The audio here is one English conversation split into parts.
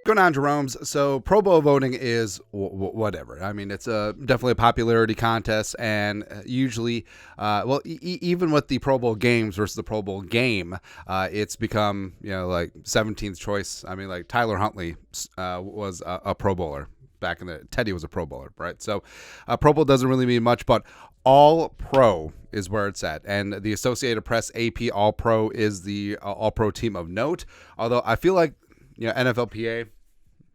Going on, Jerome's. So Pro Bowl voting is whatever. I mean, it's definitely a popularity contest, and usually, even with the Pro Bowl games versus the Pro Bowl game, it's become like 17th choice. I mean, like Tyler Huntley was a Pro Bowler back in the. Teddy was a Pro Bowler, right? So Pro Bowl doesn't really mean much, but All Pro is where it's at, and the Associated Press AP All Pro is the All Pro team of note. Although I feel like NFLPA.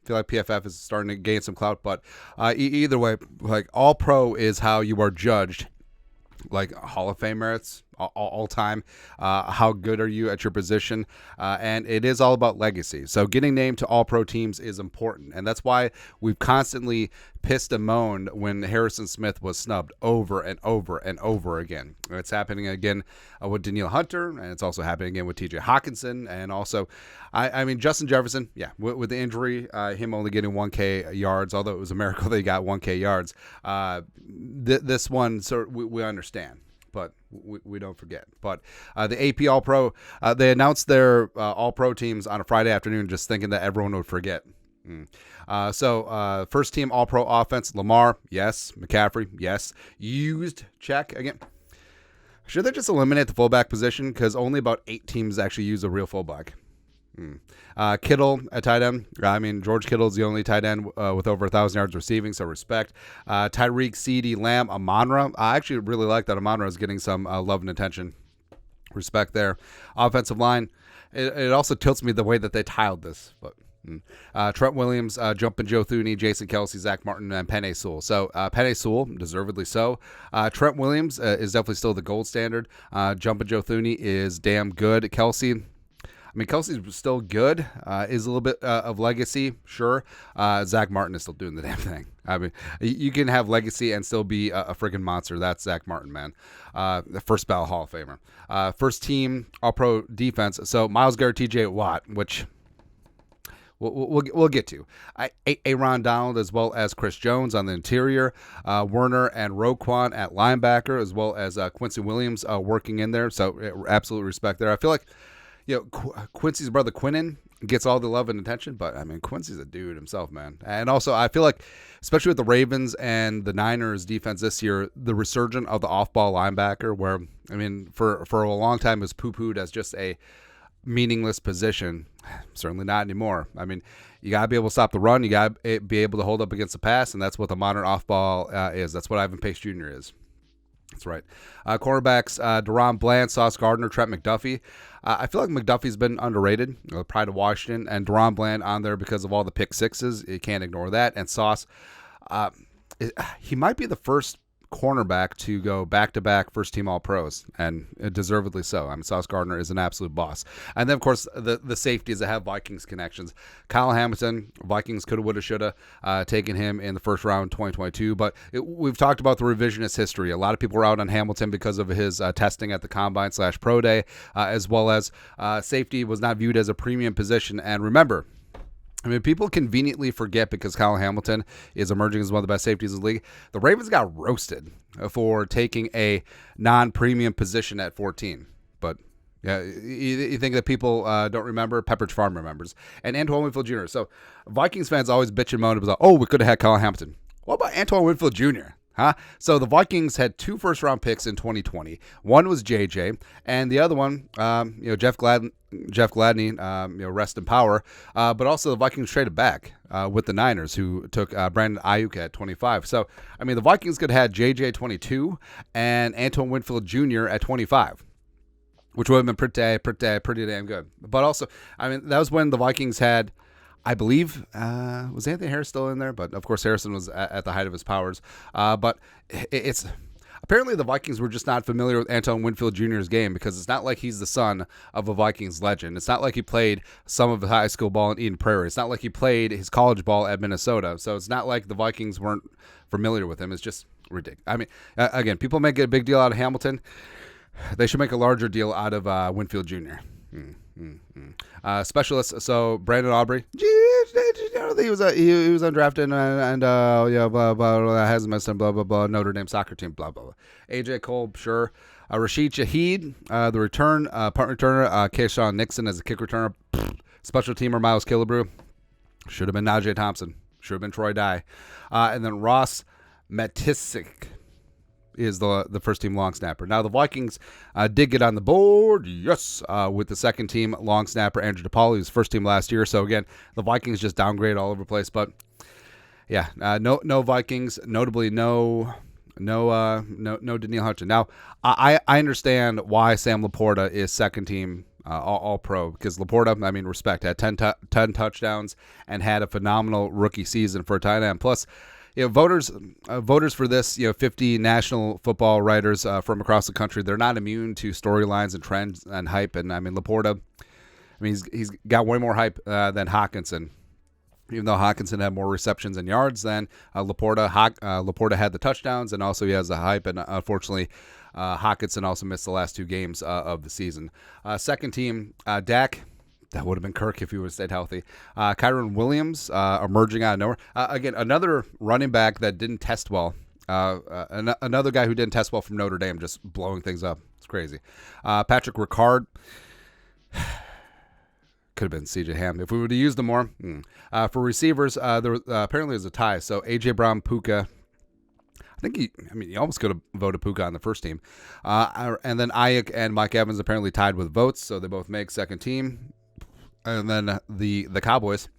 I feel like PFF is starting to gain some clout, but either way, like All Pro is how you are judged, like Hall of Fame merits all time. How good are you at your position? And it is all about legacy. So getting named to All Pro teams is important, and that's why we've constantly pissed and moaned when Harrison Smith was snubbed over and over and over again. It's happening again with Danielle Hunter, and it's also happening again with TJ Hawkinson, and also, I mean, Justin Jefferson, with the injury, him only getting 1K yards, although it was a miracle that he got 1K yards. This one, so we understand. But we don't forget. But the AP All-Pro, they announced their All-Pro teams on a Friday afternoon just thinking that everyone would forget. So first team All-Pro offense, Lamar, yes. McCaffrey, yes. Used, check. Again, should they just eliminate the fullback position? Because only about 8 teams actually use a real fullback. Kittle at tight end. I mean, George Kittle's the only tight end with over 1,000 yards receiving, so respect. Tyreek, CeeDee Lamb, Amon-Ra. I actually really like that Amon-Ra is getting some love and attention. Respect there. Offensive line. It also tilts me the way that they tiled this. But Trent Williams, Jumpin' Joe Thuney, Jason Kelsey, Zach Martin, and Penei Sewell. So Penei Sewell, deservedly so. Trent Williams is definitely still the gold standard. Jumpin' Joe Thuney is damn good. Kelsey, I mean, Kelsey's still good, is a little bit of legacy, sure. Zach Martin is still doing the damn thing. I mean, you can have legacy and still be a friggin' monster. That's Zach Martin, man. The first ballot Hall of Famer. First team All-Pro defense. So Myles Garrett, TJ Watt, which we'll get to. Aaron Donald as well as Chris Jones on the interior. Werner and Roquan at linebacker, as well as Quincy Williams working in there. So absolute respect there. I feel like Quincy's brother Quinnen gets all the love and attention, but I mean, Quincy's a dude himself, man. And also, I feel like, especially with the Ravens and the Niners defense this year, the resurgence of the off-ball linebacker, where, I mean, for a long time it was poo-pooed as just a meaningless position. Certainly not anymore. I mean, you got to be able to stop the run. You got to be able to hold up against the pass, and that's what the modern off-ball is. That's what Ivan Pace Jr. is. That's right. Cornerbacks, Deron Bland, Sauce Gardner, Trent McDuffie. I feel like McDuffie's been underrated. Pride of Washington, and Deron Bland on there because of all the pick sixes. You can't ignore that. And Sauce, he might be the first cornerback to go back-to-back first-team All-Pros, and deservedly so. I mean, Sauce Gardner is an absolute boss. And then, of course, the safeties that have Vikings connections. Kyle Hamilton, Vikings coulda, woulda, shoulda taken him in the first round 2022, but we've talked about the revisionist history. A lot of people were out on Hamilton because of his testing at the Combine/Pro Day, as well as safety was not viewed as a premium position. And remember, I mean, people conveniently forget because Kyle Hamilton is emerging as one of the best safeties in the league. The Ravens got roasted for taking a non-premium position at 14. But yeah, you think that people don't remember? Pepperidge Farm remembers. And Antoine Winfield Jr. So Vikings fans always bitch and moan about, oh, we could have had Kyle Hamilton. What about Antoine Winfield Jr.? Huh? So the Vikings had 2 first-round picks in 2020. One was JJ, and the other one, Jeff Gladney, rest in power. But also the Vikings traded back with the Niners, who took Brandon Ayuk at 25. So, I mean, the Vikings could have had JJ at 22 and Antoine Winfield Jr. at 25, which would have been pretty damn good. But also, I mean, that was when the Vikings had, I believe, was Anthony Harris still in there? But, of course, Harrison was at the height of his powers. But it's apparently the Vikings were just not familiar with Antoine Winfield Jr.'s game, because it's not like he's the son of a Vikings legend. It's not like he played some of the high school ball in Eden Prairie. It's not like he played his college ball at Minnesota. So it's not like the Vikings weren't familiar with him. It's just ridiculous. I mean, again, people make a big deal out of Hamilton. They should make a larger deal out of Winfield Jr. Specialists. So Brandon Aubrey, he was undrafted and blah blah, hasn't missed him, blah blah blah. Notre Dame soccer team, blah blah blah. AJ Cole, sure. Rashid Shaheed, the return punt returner. Kayshawn Nixon as a kick returner. Special teamer Miles Killebrew. Should have been Najee Thompson. Should have been Troy Dye. And then Ross Matisic is the first team long snapper. Now, the Vikings did get on the board, yes, with the second team long snapper, Andrew DePaul. He was first team last year. So, again, the Vikings just downgrade all over the place. But, yeah, no Vikings, notably no Danielle Hunter. Now, I understand why Sam Laporta is second team all pro, because Laporta, I mean, respect, had 10 touchdowns and had a phenomenal rookie season for a tight end. Plus, voters for this, 50 national football writers from across the country, they're not immune to storylines and trends and hype. And I mean, Laporta, I mean, he's got way more hype than Hawkinson. Even though Hawkinson had more receptions and yards than Laporta. Laporta had the touchdowns, and also he has the hype. And unfortunately, Hawkinson also missed the last 2 games of the season. Second team, Dak. That would have been Kirk if he would have stayed healthy. Kyron Williams, emerging out of nowhere. Again, another running back that didn't test well. Another guy who didn't test well from Notre Dame, just blowing things up. It's crazy. Patrick Ricard. Could have been C.J. Ham if we would have used them more. For receivers, there was, apparently it was a tie. So A.J. Brown, Puka. I think he almost could have voted Puka on the first team. And then Ayuk and Mike Evans apparently tied with votes, so they both make second team. And then the Cowboys.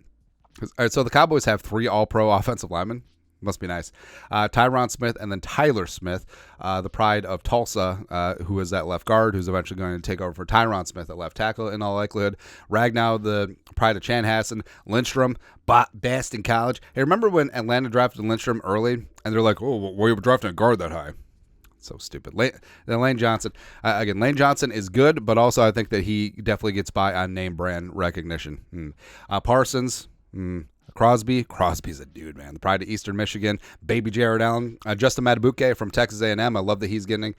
All right, so the Cowboys have 3 all-pro offensive linemen. Must be nice. Tyron Smith and then Tyler Smith, the pride of Tulsa, who is at left guard, who's eventually going to take over for Tyron Smith at left tackle in all likelihood. Ragnow, the pride of Chanhassen. Lindstrom, best in college. Hey, remember when Atlanta drafted Lindstrom early? And they're like, oh, why are you drafting a guard that high? So stupid. Then Lane Johnson. Again, Lane Johnson is good, but also I think that he definitely gets by on name brand recognition. Parsons. Crosby's a dude, man. The pride of Eastern Michigan. Baby Jared Allen. Justin Matabuke from Texas A&M. I love that he's getting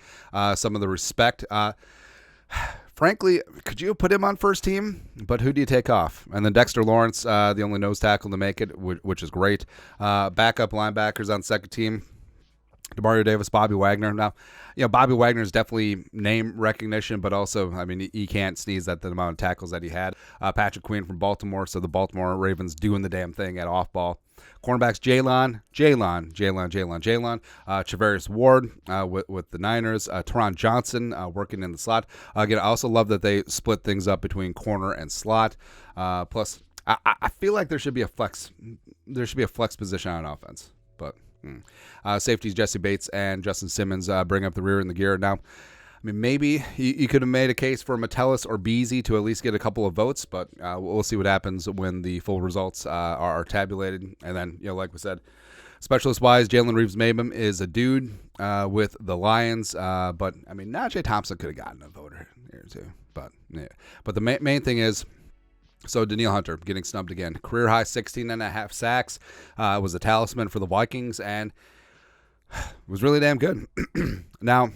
some of the respect. Frankly, could you put him on first team? But who do you take off? And then Dexter Lawrence, the only nose tackle to make it, which is great. Backup linebackers on second team. Demario Davis, Bobby Wagner. Now, Bobby Wagner is definitely name recognition, but also, I mean, he can't sneeze at the amount of tackles that he had. Patrick Queen from Baltimore, so the Baltimore Ravens doing the damn thing at off-ball. Cornerbacks, Jalen, Travarius Ward with the Niners, Teron Johnson working in the slot. Again, I also love that they split things up between corner and slot. Plus, I feel like there should be a flex position on offense, but. Safeties Jesse Bates and Justin Simmons bring up the rear in the gear. Now, I mean, maybe you could have made a case for Metellus or Beasley to at least get a couple of votes, but we'll see what happens when the full results are tabulated. And then, like we said, specialist-wise, Jalen Reeves-Mabum is a dude with the Lions, but, I mean, Najee Thompson could have gotten a voter here, too. But, yeah. But the main thing is, so Danielle Hunter getting snubbed again. Career high 16.5 sacks. Was a talisman for the Vikings and was really damn good. Now,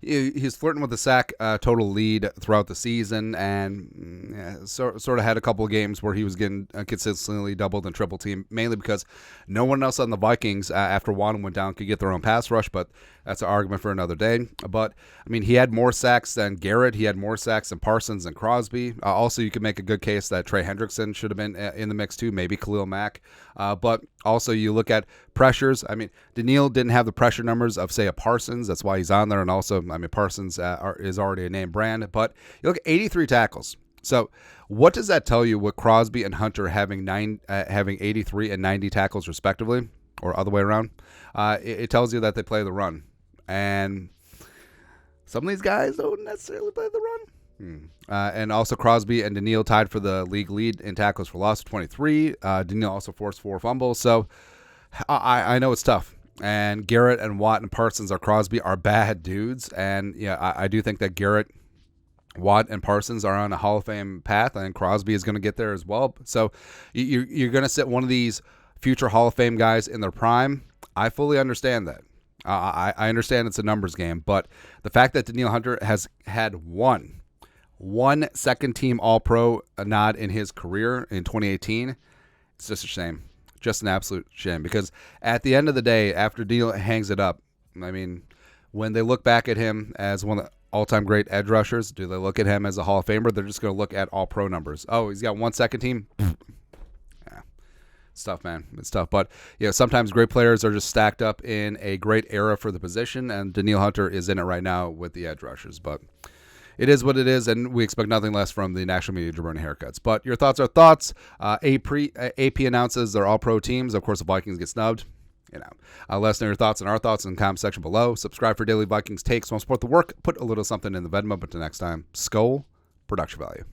he's flirting with the sack total lead throughout the season, and sort of had a couple of games where he was getting consistently doubled and triple teamed, mainly because no one else on the Vikings after Waddle went down could get their own pass rush, but that's an argument for another day. But, I mean, he had more sacks than Garrett. He had more sacks than Parsons and Crosby. Also, you could make a good case that Trey Hendrickson should have been in the mix too, maybe Khalil Mack. But also, you look at pressures. I mean, Danielle didn't have the pressure numbers of, say, a Parsons. That's why he's on there. And also, I mean, Parsons is already a name brand. But you look at 83 tackles. So what does that tell you with Crosby and Hunter having 83 and 90 tackles respectively, or other way around? It tells you that they play the run. And some of these guys don't necessarily play the run. And also Crosby and Danielle tied for the league lead in tackles for loss, 23. Danielle also forced 4 fumbles. So I know it's tough. And Garrett and Watt and Parsons or Crosby are bad dudes. And I do think that Garrett, Watt, and Parsons are on a Hall of Fame path, and Crosby is going to get there as well. So you're going to sit one of these future Hall of Fame guys in their prime. I fully understand that. I understand it's a numbers game, but the fact that Danielle Hunter has had one second-team All-Pro nod in his career in 2018, it's just a shame. Just an absolute shame. Because at the end of the day, after Danielle hangs it up, I mean, when they look back at him as one of the all-time great edge rushers, do they look at him as a Hall of Famer? They're just going to look at All-Pro numbers. Oh, he's got 1 second team? Yeah. It's tough, man. It's tough. But, sometimes great players are just stacked up in a great era for the position, and Danielle Hunter is in it right now with the edge rushers. But it is what it is, and we expect nothing less from the national media jabroni haircuts. But your thoughts are thoughts. AP announces they're all pro teams. Of course, the Vikings get snubbed. Let us know your thoughts and our thoughts in the comment section below. Subscribe for daily Vikings takes. Want to support the work? Put a little something in the Venmo. But until next time, Skol, production value.